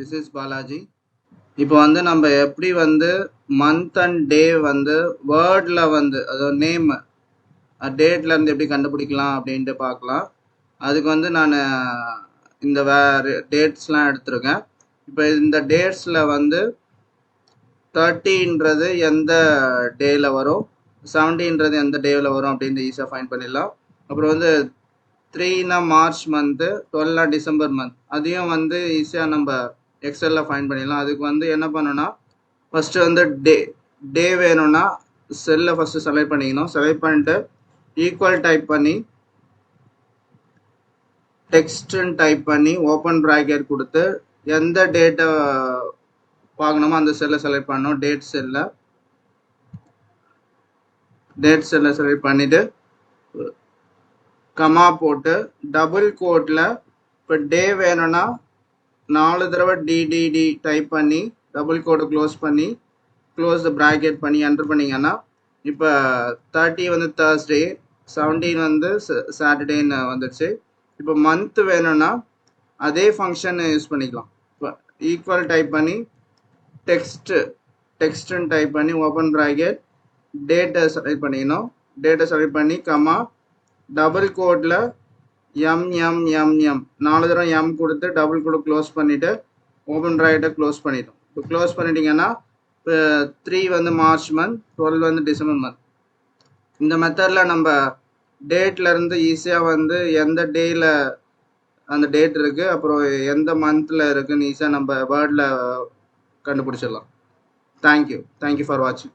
This is Balaji. இப்போ வந்து நம்ம எப்படி வந்து மந்த் அண்ட் டே வந்து வேர்டில் வந்து அதாவது நேம் டேட்லேருந்து எப்படி கண்டுபிடிக்கலாம் அப்படின்ட்டு பார்க்கலாம். அதுக்கு வந்து நான் இந்த டேட்ஸ்லாம் எடுத்திருக்கேன். இப்போ இந்த டேட்ஸில் வந்து 30ன்றது எந்த டேயில் வரும், 70ன்றது எந்த டேவில் வரும் அப்படின்ட்டு ஈஸியாக ஃபைண்ட் பண்ணிடலாம். அப்புறம் வந்து 3னா மார்ச் மந்த்து, 12னா டிசம்பர் மந்த், அதையும் வந்து ஈஸியாக நம்ம எக்ஸலில் ஃபைண்ட் பண்ணிடலாம். அதுக்கு வந்து என்ன பண்ணணும்னா ஃபஸ்ட்டு வந்து டே வேணும்னா செல்லை ஃபஸ்ட்டு செலக்ட் பண்ணிக்கணும். செலக்ட் பண்ணிட்டு ஈக்குவல் டைப் பண்ணி டெக்ஸ்ட்னு டைப் பண்ணி ஓப்பன் ப்ராக்கெட் கொடுத்து எந்த டேட்டை பார்க்கணுமோ அந்த செல்லை செலக்ட் பண்ணணும். டேட் செல்லை செலக்ட் பண்ணிவிட்டு கமா போட்டு டபுள் கோட்டில் இப்போ டே வேணும்னா 4 தடவை டிடிடி டைப் பண்ணி டபுள் கோட்டை க்ளோஸ் பண்ணி க்ளோஸ் த ப்ராக்கெட் பண்ணி என்டர் பண்ணிங்கன்னா இப்போ 30 வந்து தேர்ஸ்டே, 17 வந்து சாட்டர்டேன்னு வந்துடுச்சு. இப்போ மந்த்து வேணும்னா அதே ஃபங்க்ஷன் யூஸ் பண்ணிக்கலாம். இப்போ ஈக்குவல் டைப் பண்ணி டெக்ஸ்ட்னு டைப் பண்ணி ஓப்பன் ப்ராக்கெட் டேட்டை செலக்ட் பண்ணிக்கணும். டேட்டை செலக்ட் பண்ணி கமா டபுள் கோட்டில் எம் 4 தடவை எம் கொடுத்து டபுள் கோட் க்ளோஸ் பண்ணிவிட்டு ஓப்பன் ப்ராக்கெட்டை க்ளோஸ் பண்ணிட்டோம். இப்போ க்ளோஸ் பண்ணிட்டீங்கன்னா இப்போ 3 வந்து மார்ச் மந்த், 12 வந்து டிசம்பர் மந்த். இந்த மெத்தடில் நம்ம டேட்லேருந்து ஈஸியாக வந்து எந்த டேயில் அந்த டேட் இருக்குது அப்புறம் எந்த மந்தில் இருக்குதுன்னு ஈஸியாக நம்ம வேர்டில் கண்டுபிடிச்சிடலாம். தேங்க்யூ ஃபார் வாட்சிங்.